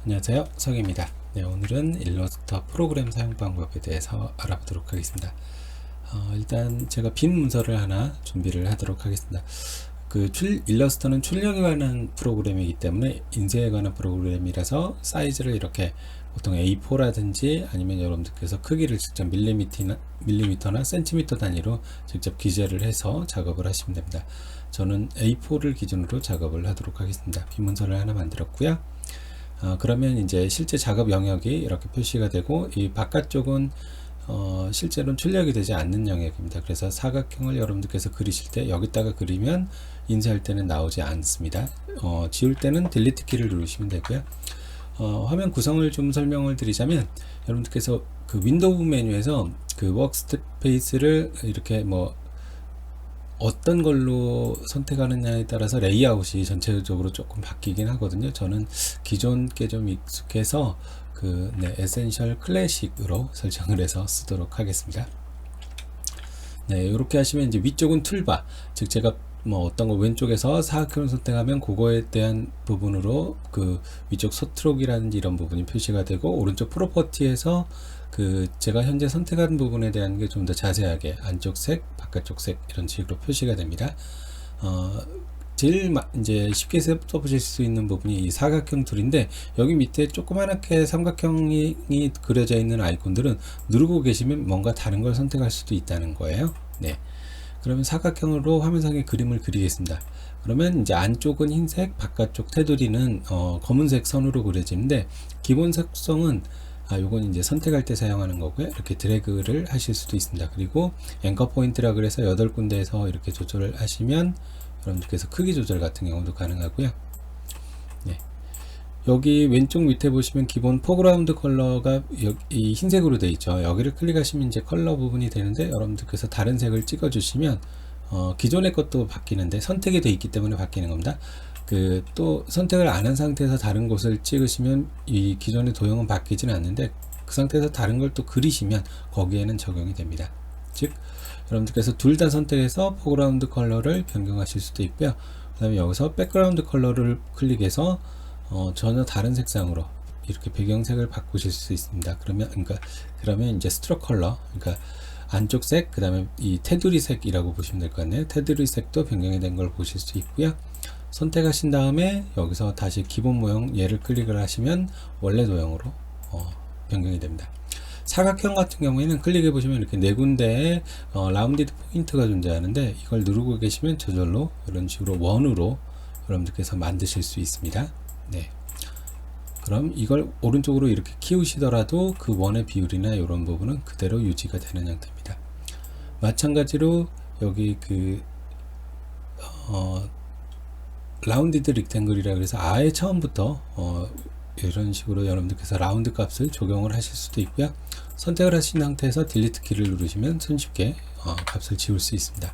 안녕하세요, 성입니다. 네, 오늘은 일러스터 프로그램 사용 방법에 대해서 알아보도록 하겠습니다. 일단 제가 빈 문서를 하나 준비를 하도록 하겠습니다. 일러스터는 출력에 관한 프로그램이기 때문에 인쇄에 관한 프로그램이라서 사이즈를 이렇게 보통 A4라든지 아니면 여러분들께서 크기를 직접 밀리미터나 센티미터 단위로 직접 기재를 해서 작업을 하시면 됩니다. 저는 A4를 기준으로 작업을 하도록 하겠습니다. 빈 문서를 하나 만들었고요. 그러면 이제 실제 작업 영역이 이렇게 표시가 되고, 이 바깥쪽은 실제로는 출력이 되지 않는 영역입니다. 그래서 사각형을 여러분들께서 그리실 때 여기다가 그리면 인쇄할 때는 나오지 않습니다. 지울 때는 딜리트 키를 누르시면 되고요. 화면 구성을 좀 설명을 드리자면, 여러분들께서 그 윈도우 메뉴에서 그 워크스페이스를 이렇게 어떤 걸로 선택하느냐에 따라서 레이아웃이 전체적으로 조금 바뀌긴 하거든요. 저는 기존 게 좀 익숙해서 에센셜 클래식으로 설정을 해서 쓰도록 하겠습니다. 네, 이렇게 하시면 이제 위쪽은 툴바, 즉 제가 어떤 거 왼쪽에서 사각형을 선택하면 그거에 대한 부분으로 그 위쪽 서트록이라든지 이런 부분이 표시가 되고, 오른쪽 프로퍼티에서 제가 현재 선택한 부분에 대한 게 좀 더 자세하게 안쪽 색, 바깥쪽 색 이런 식으로 표시가 됩니다. 제일 이제 쉽게 써보실 수 있는 부분이 이 사각형 툴인데, 여기 밑에 조그맣게 삼각형이 그려져 있는 아이콘들은 누르고 계시면 뭔가 다른 걸 선택할 수도 있다는 거예요. 네. 그러면 사각형으로 화면상에 그림을 그리겠습니다. 그러면 이제 안쪽은 흰색, 바깥쪽 테두리는 검은색 선으로 그려지는데, 기본 색성은 요건 이제 선택할 때 사용하는 거고요. 이렇게 드래그를 하실 수도 있습니다. 그리고 앵커 포인트라 그래서 8군데에서 이렇게 조절을 하시면 여러분들께서 크기 조절 같은 경우도 가능하고요. 네. 여기 왼쪽 밑에 보시면 기본 포그라운드 컬러가 이 흰색으로 되어 있죠. 여기를 클릭하시면 이제 컬러 부분이 되는데, 여러분들께서 다른 색을 찍어 주시면 기존의 것도 바뀌는데, 선택이 되어 있기 때문에 바뀌는 겁니다. 또 선택을 안 한 상태에서 다른 곳을 찍으시면 이 기존의 도형은 바뀌지는 않는데, 그 상태에서 다른 걸 또 그리시면 거기에는 적용이 됩니다. 즉 여러분들께서 둘 다 선택해서 포그라운드 컬러를 변경하실 수도 있고요. 그 다음에 여기서 백그라운드 컬러를 클릭해서 전혀 다른 색상으로 이렇게 배경색을 바꾸실 수 있습니다. 그러면 이제 스트로크 컬러, 그러니까 안쪽 색, 그 다음에 이 테두리 색이라고 보시면 될 것 같네요. 테두리 색도 변경이 된 걸 보실 수 있고요. 선택하신 다음에 여기서 다시 기본 모형 얘를 클릭을 하시면 원래 도형으로 변경이 됩니다. 사각형 같은 경우에는 클릭해 보시면 이렇게 네 군데에 라운디드 포인트가 존재하는데, 이걸 누르고 계시면 저절로 이런 식으로 원으로 여러분들께서 만드실 수 있습니다. 네. 그럼 이걸 오른쪽으로 이렇게 키우시더라도 그 원의 비율이나 이런 부분은 그대로 유지가 되는 형태입니다. 마찬가지로 여기 라운디드 릭탱글이라 그래서 아예 처음부터 이런 식으로 여러분들께서 라운드 값을 적용을 하실 수도 있고요. 선택을 하신 상태에서 딜리트 키를 누르시면 손쉽게 값을 지울 수 있습니다.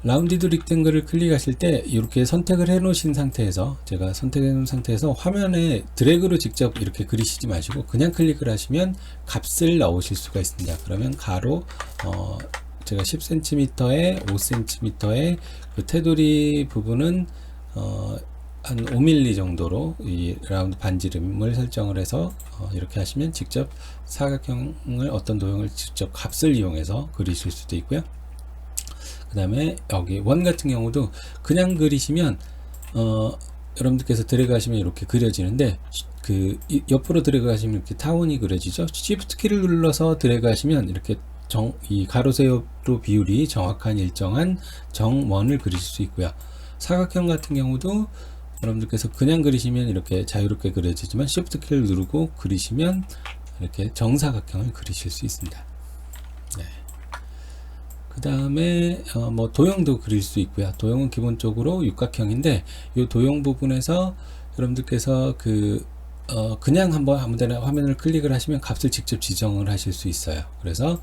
라운디드 릭탱글을 클릭하실 때 이렇게 선택을 해 놓으신 상태에서, 제가 선택해 놓은 상태에서 화면에 드래그로 직접 이렇게 그리시지 마시고 그냥 클릭을 하시면 값을 넣으실 수가 있습니다. 그러면 가로 제가 10cm에 5cm의 그 테두리 부분은 한 5mm 정도로 이 라운드 반지름을 설정을 해서 이렇게 하시면 직접 사각형을 어떤 도형을 직접 값을 이용해서 그리실 수도 있고요. 그 다음에 여기 원 같은 경우도 그냥 그리시면 여러분들께서 드래그 하시면 이렇게 그려지는데, 옆으로 드래그 하시면 이렇게 타원이 그려지죠. Shift 키를 눌러서 드래그 하시면 이렇게 이 가로 세로 비율이 정확한 일정한 정원을 그리실 수 있고요. 사각형 같은 경우도 여러분들께서 그냥 그리시면 이렇게 자유롭게 그려지지만, Shift 키를 누르고 그리시면 이렇게 정사각형을 그리실 수 있습니다. 네. 그 다음에 도형도 그릴 수 있고요. 도형은 기본적으로 육각형인데, 이 도형 부분에서 여러분들께서 그냥 한번 아무데나 화면을 클릭을 하시면 값을 직접 지정을 하실 수 있어요. 그래서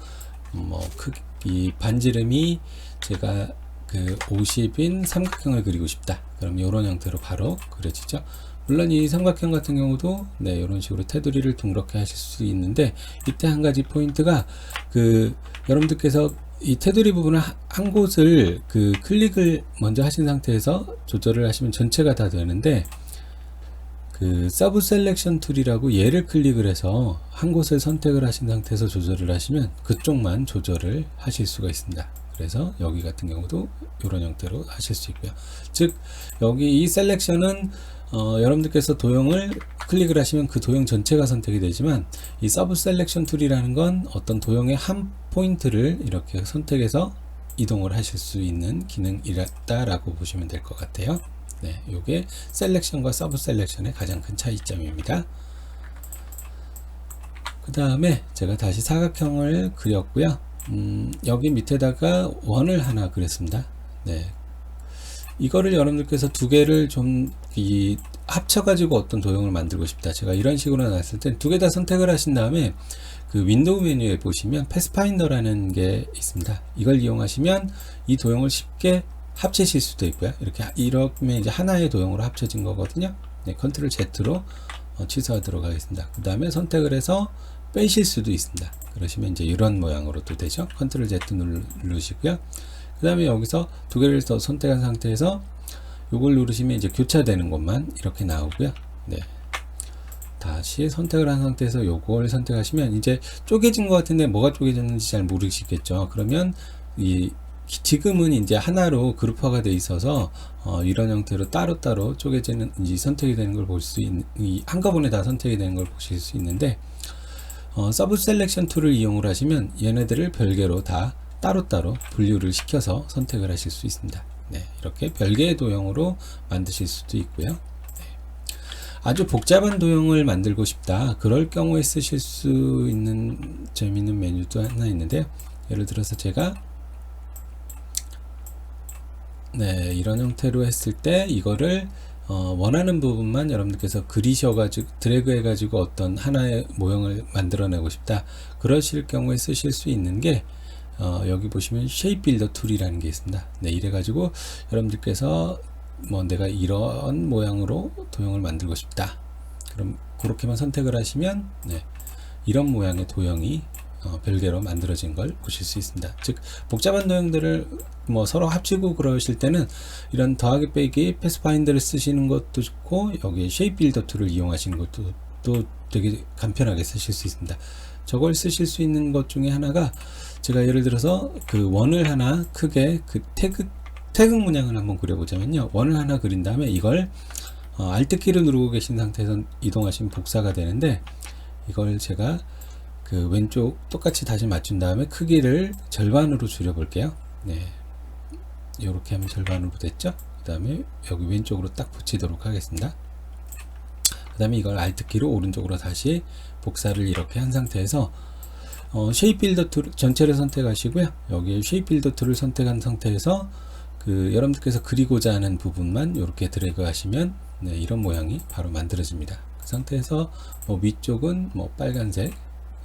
이 반지름이 제가 50인 삼각형을 그리고 싶다. 그럼 이런 형태로 바로 그려지죠. 물론 이 삼각형 같은 경우도 이런 식으로 테두리를 둥그렇게 하실 수 있는데, 이때 한 가지 포인트가 여러분들께서 이 테두리 부분을 한 곳을 클릭을 먼저 하신 상태에서 조절을 하시면 전체가 다 되는데, 그 서브 셀렉션 툴이라고 얘를 클릭을 해서 한 곳을 선택을 하신 상태에서 조절을 하시면 그쪽만 조절을 하실 수가 있습니다. 그래서 여기 같은 경우도 이런 형태로 하실 수 있고요. 즉 여기 이 셀렉션은 여러분들께서 도형을 클릭을 하시면 그 도형 전체가 선택이 되지만 이 서브 셀렉션 툴이라는 건 어떤 도형의 한 포인트를 이렇게 선택해서 이동을 하실 수 있는 기능이다라고 보시면 될 것 같아요. 네, 요게 셀렉션과 서브 셀렉션의 가장 큰 차이점입니다. 그 다음에 제가 다시 사각형을 그렸고요. 여기 밑에다가 원을 하나 그렸습니다. 네, 이거를 여러분들께서 두 개를 좀 합쳐가지고 어떤 도형을 만들고 싶다. 제가 이런 식으로 놨을 때 두 개 다 선택을 하신 다음에 그 윈도우 메뉴에 보시면 패스파인더라는 게 있습니다. 이걸 이용하시면 이 도형을 쉽게 합치실 수도 있고요. 이러면 이제 하나의 도형으로 합쳐진 거거든요. 네, 컨트롤 Z로 취소하도록 하겠습니다. 그 다음에 선택을 해서 빼실 수도 있습니다. 그러시면 이제 이런 모양으로도 되죠. 컨트롤 Z 누르시고요. 그 다음에 여기서 두 개를 더 선택한 상태에서 이걸 누르시면 이제 교차되는 것만 이렇게 나오고요. 네. 다시 선택을 한 상태에서 요걸 선택하시면 이제 쪼개진 것 같은데 뭐가 쪼개졌는지 잘 모르시겠죠. 그러면 지금은 이제 하나로 그룹화가 돼 있어서 이런 형태로 따로따로 쪼개지는지 선택이 되는 걸 볼 수 있는, 한꺼번에 다 선택이 되는 걸 보실 수 있는데 서브 셀렉션 툴을 이용을 하시면 얘네들을 별개로 다 따로따로 분류를 시켜서 선택을 하실 수 있습니다. 네, 이렇게 별개의 도형으로 만드실 수도 있고요. 네. 아주 복잡한 도형을 만들고 싶다. 그럴 경우에 쓰실 수 있는 재미있는 메뉴도 하나 있는데요. 예를 들어서 제가 네, 이런 형태로 했을 때 이거를 원하는 부분만 여러분들께서 그리셔가지고 드래그 해가지고 어떤 하나의 모형을 만들어내고 싶다. 그러실 경우에 쓰실 수 있는 게 여기 보시면 쉐입 빌더 툴이라는 게 있습니다. 네, 이래가지고 여러분들께서 뭐 내가 이런 모양으로 도형을 만들고 싶다. 그럼 그렇게만 선택을 하시면 네, 이런 모양의 도형이 별개로 만들어진 걸 보실 수 있습니다. 즉 복잡한 도형들을 뭐 서로 합치고 그러실 때는 이런 더하기 빼기 패스파인더를 쓰시는 것도 좋고 여기 쉐입 빌더 툴을 이용하시는 것도 또 되게 간편하게 쓰실 수 있습니다. 저걸 쓰실 수 있는 것 중에 하나가 제가 예를 들어서 그 원을 하나 크게 그 태극 문양을 한번 그려보자면요. 원을 하나 그린 다음에 이걸 Alt 키를 누르고 계신 상태에서 이동하시면 복사가 되는데 이걸 제가 그 왼쪽 똑같이 다시 맞춘 다음에 크기를 절반으로 줄여 볼게요. 네, 이렇게 하면 절반으로 됐죠. 그 다음에 여기 왼쪽으로 딱 붙이도록 하겠습니다. 그 다음에 이걸 Alt 키로 오른쪽으로 다시 복사를 이렇게 한 상태에서 쉐입 빌더 툴 전체를 선택하시고요. 여기 쉐입 빌더 툴을 선택한 상태에서 그 여러분들께서 그리고자 하는 부분만 이렇게 드래그 하시면 네, 이런 모양이 바로 만들어집니다. 그 상태에서 뭐 위쪽은 뭐 빨간색,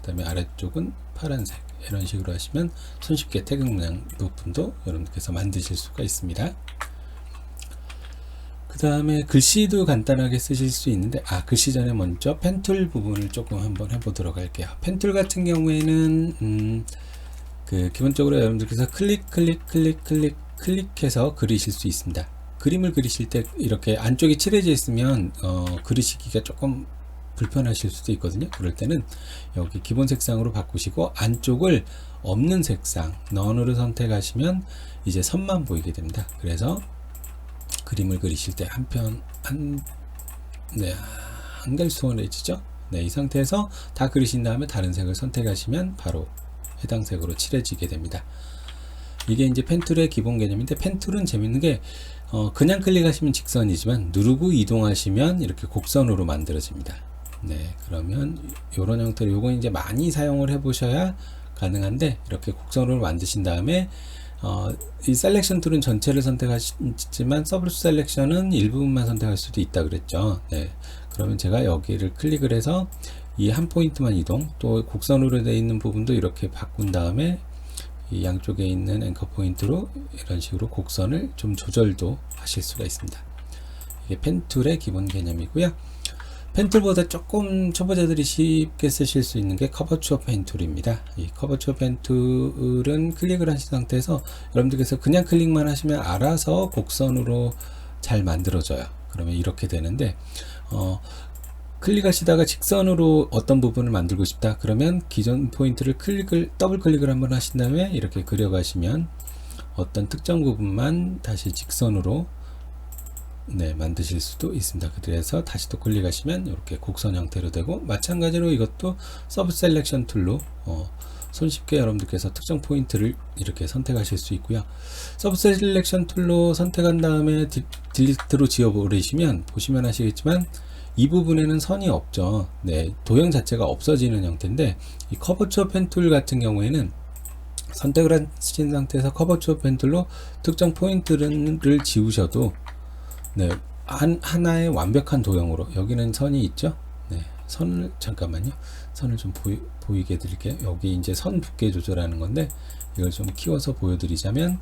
그 다음에 아래쪽은 파란색, 이런 식으로 하시면 손쉽게 태극 문양 부분도 여러분들께서 만드실 수가 있습니다. 그 다음에 글씨도 간단하게 쓰실 수 있는데 글씨 전에 먼저 펜툴 부분을 조금 한번 해보도록 할게요. 펜툴 같은 경우에는 그 기본적으로 여러분들께서 클릭해서 그리실 수 있습니다. 그림을 그리실 때 이렇게 안쪽이 칠해져 있으면 그리시기가 조금 불편하실 수도 있거든요. 그럴 때는 여기 기본 색상으로 바꾸시고 안쪽을 없는 색상 넌으로 선택하시면 이제 선만 보이게 됩니다. 그래서 그림을 그리실 때 한결 수월해지죠. 네, 이 상태에서 다 그리신 다음에 다른 색을 선택하시면 바로 해당 색으로 칠해지게 됩니다. 이게 이제 펜툴의 기본 개념인데 펜툴은 재밌는 게 그냥 클릭하시면 직선이지만 누르고 이동하시면 이렇게 곡선으로 만들어집니다. 네, 그러면 이런 형태로 요건 이제 많이 사용을 해 보셔야 가능한데 이렇게 곡선으로 만드신 다음에 이 셀렉션 툴은 전체를 선택하시지만 서브 셀렉션은 일부분만 선택할 수도 있다 그랬죠. 네, 그러면 제가 여기를 클릭을 해서 이 한 포인트만 이동, 또 곡선으로 되어 있는 부분도 이렇게 바꾼 다음에 이 양쪽에 있는 앵커 포인트로 이런 식으로 곡선을 좀 조절도 하실 수가 있습니다. 이게 펜툴의 기본 개념이고요. 펜툴보다 조금 초보자들이 쉽게 쓰실 수 있는 게 커버추어 펜툴입니다. 이 커버추어 펜툴은 클릭을 하신 상태에서 여러분들께서 그냥 클릭만 하시면 알아서 곡선으로 잘 만들어져요. 그러면 이렇게 되는데 클릭하시다가 직선으로 어떤 부분을 만들고 싶다 그러면 기존 포인트를 더블 클릭을 한번 하신 다음에 이렇게 그려가시면 어떤 특정 부분만 다시 직선으로 만드실 수도 있습니다. 그래서 다시 또 클릭하시면 이렇게 곡선 형태로 되고, 마찬가지로 이것도 서브 셀렉션 툴로 손쉽게 여러분들께서 특정 포인트를 이렇게 선택하실 수 있고요. 서브 셀렉션 툴로 선택한 다음에 딜리트로 지워버리시면 보시면 아시겠지만 이 부분에는 선이 없죠. 도형 자체가 없어지는 형태인데, 이 커버처 펜 툴 같은 경우에는 선택을 하신 상태에서 커버처 펜 툴로 특정 포인트를 지우셔도 하나의 완벽한 도형으로, 여기는 선이 있죠. 선을 잠깐만요. 선을 좀 보이게 해드릴게요. 여기 이제 선 두께 조절하는 건데, 이걸 좀 키워서 보여드리자면,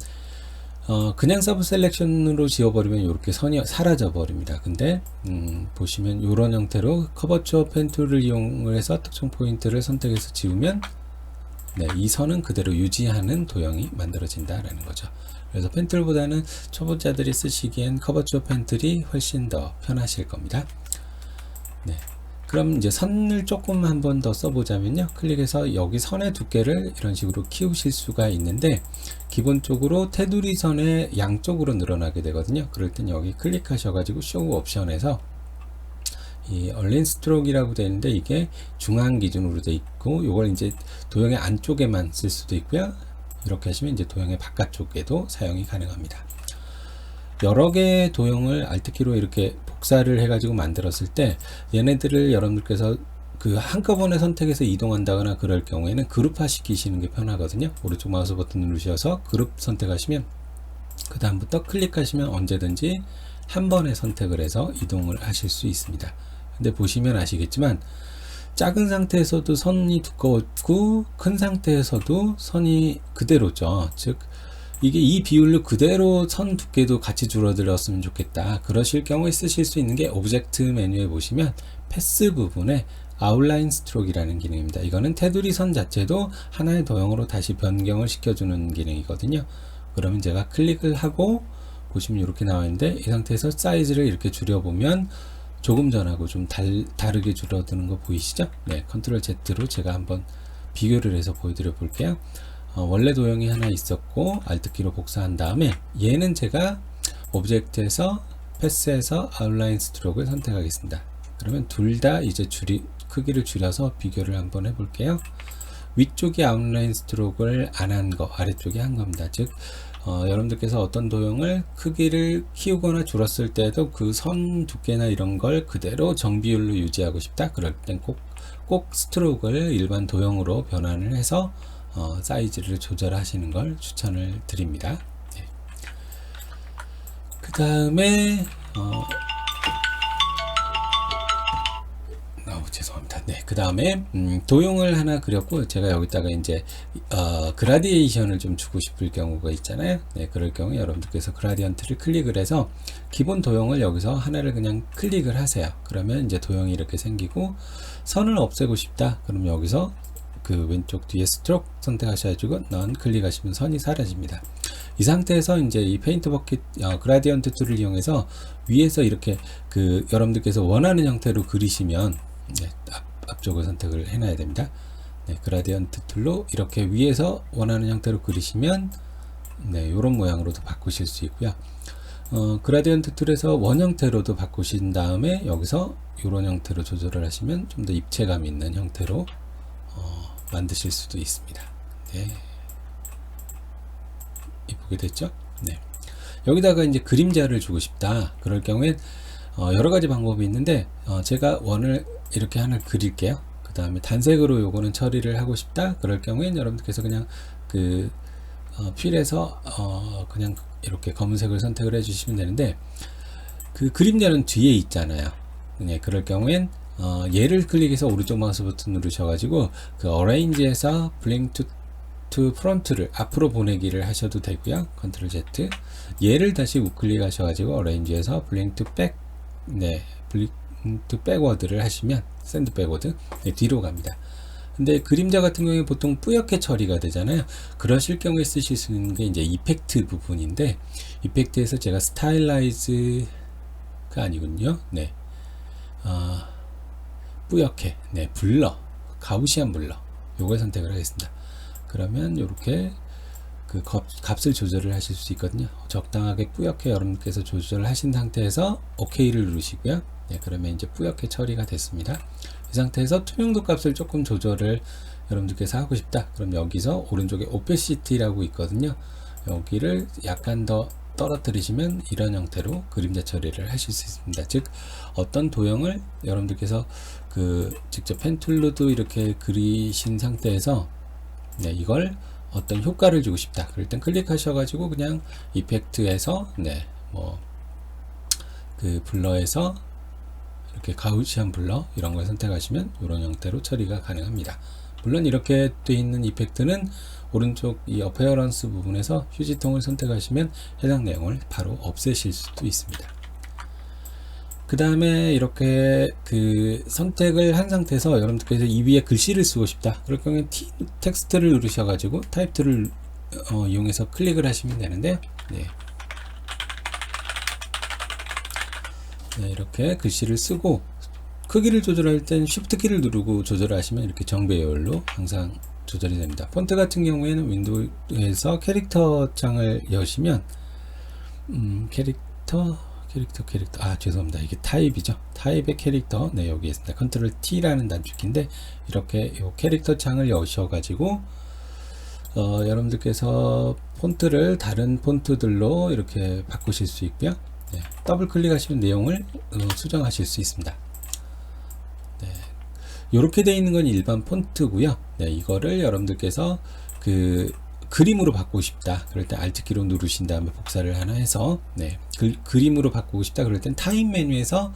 그냥 서브 셀렉션으로 지워버리면 이렇게 선이 사라져 버립니다. 근데 보시면 이런 형태로 커버처 펜 툴을 이용해서 특정 포인트를 선택해서 지우면 이 선은 그대로 유지하는 도형이 만들어진다라는 거죠. 그래서 펜 툴보다는 초보자들이 쓰시기엔 커버처 펜 툴이 훨씬 더 편하실 겁니다. 그럼 이제 선을 조금 한 번 더 써보자면요, 클릭해서 여기 선의 두께를 이런 식으로 키우실 수가 있는데, 기본적으로 테두리 선의 양쪽으로 늘어나게 되거든요. 그럴 땐 여기 클릭하셔가지고 쇼 옵션에서 이 얼린 스트로크라고 되어 있는데, 이게 중앙 기준으로 되어 있고, 요걸 이제 도형의 안쪽에만 쓸 수도 있고요. 이렇게 하시면 이제 도형의 바깥쪽에도 사용이 가능합니다. 여러 개의 도형을 Alt키로 이렇게 복사를 해가지고 만들었을 때, 얘네들을 여러분들께서 그 한꺼번에 선택해서 이동한다거나 그럴 경우에는 그룹화 시키시는 게 편하거든요. 오른쪽 마우스 버튼 누르셔서 그룹 선택하시면, 그 다음부터 클릭하시면 언제든지 한 번에 선택을 해서 이동을 하실 수 있습니다. 근데 보시면 아시겠지만 작은 상태에서도 선이 두꺼웠고 큰 상태에서도 선이 그대로죠. 즉 이게 이 비율로 그대로 선 두께도 같이 줄어들었으면 좋겠다, 그러실 경우에 쓰실 수 있는 게 오브젝트 메뉴에 보시면 패스 부분에 아웃라인 스트로크라는 기능입니다. 이거는 테두리 선 자체도 하나의 도형으로 다시 변경을 시켜주는 기능이거든요. 그러면 제가 클릭을 하고 보시면 이렇게 나와 있는데, 이 상태에서 사이즈를 이렇게 줄여보면 조금 전하고 좀 다르게 줄어드는 거 보이시죠? 컨트롤 Z로 제가 한번 비교를 해서 보여드려 볼게요. 원래 도형이 하나 있었고 Alt키로 복사한 다음에, 얘는 제가 오브젝트에서 패스해서 아웃라인 스트로크를 선택하겠습니다. 그러면 둘 다 이제 크기를 줄여서 비교를 한번 해볼게요. 위쪽이 아웃라인 스트로크를 안 한 거, 아래쪽이 한 겁니다. 즉 여러분들께서 어떤 도형을 크기를 키우거나 줄였을 때도 그 선 두께나 이런 걸 그대로 정비율로 유지하고 싶다, 그럴 땐 꼭 스트로크를 일반 도형으로 변환을 해서 사이즈를 조절하시는 걸 추천을 드립니다. 그 다음에 죄송합니다. 그 다음에 도형을 하나 그렸고, 제가 여기다가 이제 그라디에이션을 좀 주고 싶을 경우가 있잖아요. 그럴 경우에 여러분들께서 그라디언트를 클릭을 해서 기본 도형을 여기서 하나를 그냥 클릭을 하세요. 그러면 이제 도형이 이렇게 생기고, 선을 없애고 싶다 그럼 여기서 그 왼쪽 뒤에 스트로크 선택하셔가지고 넌 클릭하시면 선이 사라집니다. 이 상태에서 이제 이 페인트 버킷 그라디언트 툴을 이용해서 위에서 이렇게 그 여러분들께서 원하는 형태로 그리시면, 앞쪽을 선택을 해놔야 됩니다. 그라디언트 툴로 이렇게 위에서 원하는 형태로 그리시면 이런 모양으로도 바꾸실 수 있고요. 그라디언트 툴에서 원 형태로도 바꾸신 다음에 여기서 이런 형태로 조절을 하시면 좀 더 입체감 있는 형태로 만드실 수도 있습니다. 이쁘게 됐죠? 여기다가 이제 그림자를 주고 싶다, 그럴 경우엔 여러 가지 방법이 있는데, 제가 원을 이렇게 하나 그릴게요. 그 다음에 단색으로 요거는 처리를 하고 싶다, 그럴 경우엔 여러분들께서 그냥 그 필에서 그냥 이렇게 검은색을 선택을 해 주시면 되는데, 그 그림자는 뒤에 있잖아요. 그럴 경우엔 얘를 클릭해서 오른쪽 마우스 버튼 누르셔가지고 그 어레인지에서 블링 투 프론트를 앞으로 보내기를 하셔도 되고요. 컨트롤 Z. 얘를 다시 우클릭 하셔가지고 어레인지에서 블링 투 백, 블링 투 백워드를 하시면 샌드 백워드, 뒤로 갑니다. 근데 그림자 같은 경우에 보통 뿌옇게 처리가 되잖아요. 그러실 경우에 쓰실 수 있는 게 이제 이펙트 부분인데, 이펙트에서 제가 스타일라이즈가 아니군요. 뿌옇게, 네, 블러, 가우시안 블러, 요걸 선택을 하겠습니다. 그러면 이렇게 그 값을 조절을 하실 수 있거든요. 적당하게 뿌옇게 여러분께서 조절을 하신 상태에서 OK를 누르시고요. 네, 그러면 이제 뿌옇게 처리가 됐습니다. 이 상태에서 투명도 값을 조금 조절을 여러분들께서 하고 싶다. 그럼 여기서 오른쪽에 오페시티라고 있거든요. 여기를 약간 더 떨어뜨리시면 이런 형태로 그림자 처리를 하실 수 있습니다. 즉 어떤 도형을 여러분들께서 그 직접 펜툴로도 이렇게 그리신 상태에서 네, 이걸 어떤 효과를 주고 싶다. 그럴 땐 클릭하셔가지고 그냥 이펙트에서 네, 뭐 그 블러에서 이렇게 가우시안 블러 이런 걸 선택하시면 이런 형태로 처리가 가능합니다. 물론 이렇게 되어 있는 이펙트는 오른쪽 이 어페어런스 부분에서 휴지통을 선택하시면 해당 내용을 바로 없애실 수도 있습니다. 그 다음에 이렇게 그 선택을 한 상태에서 여러분들께서 이 위에 글씨를 쓰고 싶다. 그럴 경우에 텍스트를 누르셔가지고 타입 툴을 이용해서 클릭을 하시면 되는데, 네. 네, 이렇게 글씨를 쓰고 크기를 조절할 땐 Shift 키를 누르고 조절을 하시면 이렇게 정배열로 항상 조절이 됩니다. 폰트 같은 경우에는 윈도우에서 캐릭터 창을 여시면 캐릭터 죄송합니다. 이게 타입이죠. 타입의 캐릭터, 네, 여기 있습니다. 컨트롤 T라는 단축키인데 이렇게 요 캐릭터 창을 여셔가지고 여러분들께서 폰트를 다른 폰트들로 이렇게 바꾸실 수 있고요. 네, 더블 클릭하시면 내용을 수정하실 수 있습니다. 네, 이렇게 되어 있는 건 일반 폰트고요. 네, 이거를 여러분들께서 그 그림으로 바꾸고 싶다. 그럴 때 Alt 키로 누르신 다음에 복사를 하나 해서 네, 그림으로 바꾸고 싶다. 그럴 땐 타임 메뉴에서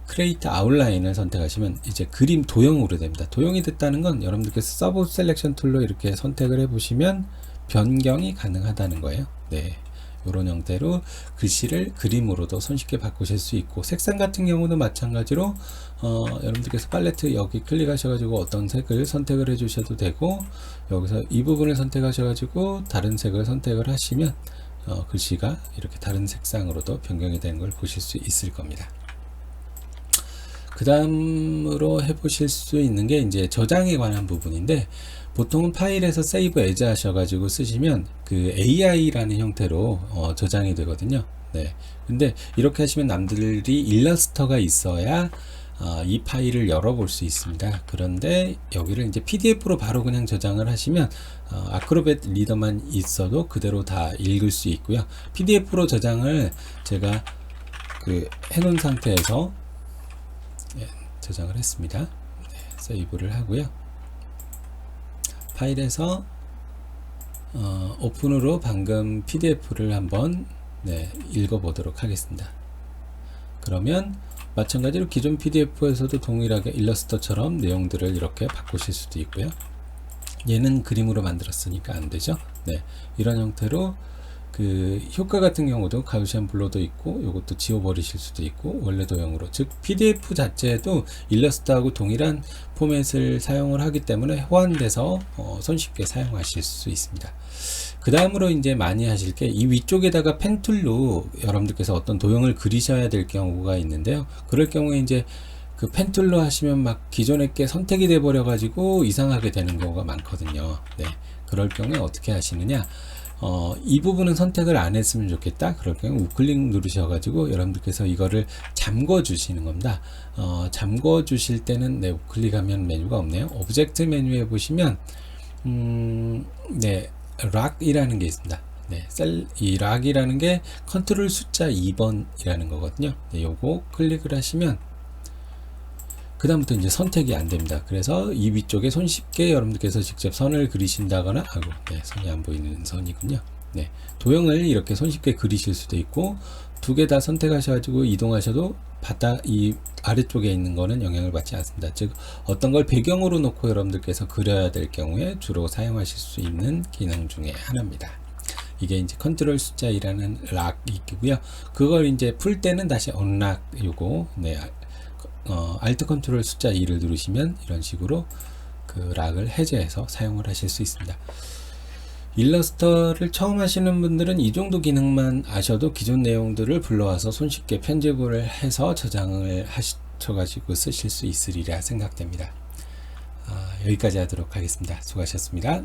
Create Outline을 선택하시면 이제 그림 도형으로 됩니다. 도형이 됐다는 건 여러분들께서 서브 셀렉션 툴로 이렇게 선택을 해 보시면 변경이 가능하다는 거예요. 네. 이런 형태로 글씨를 그림으로도 손쉽게 바꾸실 수 있고, 색상 같은 경우도 마찬가지로 여러분들께서 팔레트 여기 클릭하셔가지고 어떤 색을 선택을 해 주셔도 되고, 여기서 이 부분을 선택하셔가지고 다른 색을 선택을 하시면 글씨가 이렇게 다른 색상으로도 변경이 되는 걸 보실 수 있을 겁니다. 그 다음으로 해보실 수 있는 게 이제 저장에 관한 부분인데, 보통은 파일에서 세이브 에즈 하셔가지고 쓰시면 그 AI라는 형태로 저장이 되거든요. 네. 근데 이렇게 하시면 남들이 일러스터가 있어야 이 파일을 열어볼 수 있습니다. 그런데 여기를 이제 PDF로 바로 그냥 저장을 하시면 아크로벳 리더만 있어도 그대로 다 읽을 수 있고요. PDF로 저장을 제가 그 해놓은 상태에서 네, 저장을 했습니다. 네, 세이브를 하고요. 파일에서 오픈으로 방금 PDF를 한번 네, 읽어보도록 하겠습니다. 그러면 마찬가지로 기존 PDF에서도 동일하게 일러스터처럼 내용들을 이렇게 바꾸실 수도 있고요. 얘는 그림으로 만들었으니까 안 되죠. 네, 이런 형태로 그 효과 같은 경우도 가우시안 블러도 있고, 이것도 지워버리실 수도 있고, 원래 도형으로, 즉 PDF 자체도 일러스트하고 동일한 포맷을 사용을 하기 때문에 호환돼서 손쉽게 사용하실 수 있습니다. 그 다음으로 이제 많이 하실 게 이 위쪽에다가 펜툴로 여러분들께서 어떤 도형을 그리셔야 될 경우가 있는데요. 그럴 경우에 이제 그 펜툴로 하시면 막 기존의 게 선택이 돼 버려 가지고 이상하게 되는 경우가 많거든요. 네, 그럴 경우에 어떻게 하시느냐, 이 부분은 선택을 안 했으면 좋겠다. 그럴 경우 우클릭 누르셔가지고 여러분들께서 이거를 잠궈 주시는 겁니다. 잠궈 주실 때는 네, 우클릭하면 메뉴가 없네요. 오브젝트 메뉴에 보시면 네, 락이라는 게 있습니다. 네, 이 락이라는 게 컨트롤 숫자 2번이라는 거거든요. 네, 요거 클릭을 하시면 그 다음부터 이제 선택이 안 됩니다. 그래서 이 위쪽에 손쉽게 여러분들께서 직접 선을 그리신다거나 하고, 네, 선이 안 보이는 선이군요. 네, 도형을 이렇게 손쉽게 그리실 수도 있고, 두 개 다 선택하셔가지고 이동하셔도 이 아래쪽에 있는 거는 영향을 받지 않습니다. 즉 어떤 걸 배경으로 놓고 여러분들께서 그려야 될 경우에 주로 사용하실 수 있는 기능 중에 하나입니다. 이게 이제 컨트롤 숫자 2라는 락이고요. 그걸 이제 풀 때는 다시 언락, 요거 네, Alt 컨트롤 숫자 2를 누르시면 이런 식으로 그 락을 해제해서 사용을 하실 수 있습니다. 일러스터를 처음 하시는 분들은 이 정도 기능만 아셔도 기존 내용들을 불러와서 손쉽게 편집을 해서 저장을 쳐가지고 쓰실 수 있으리라 생각됩니다. 여기까지 하도록 하겠습니다. 수고하셨습니다.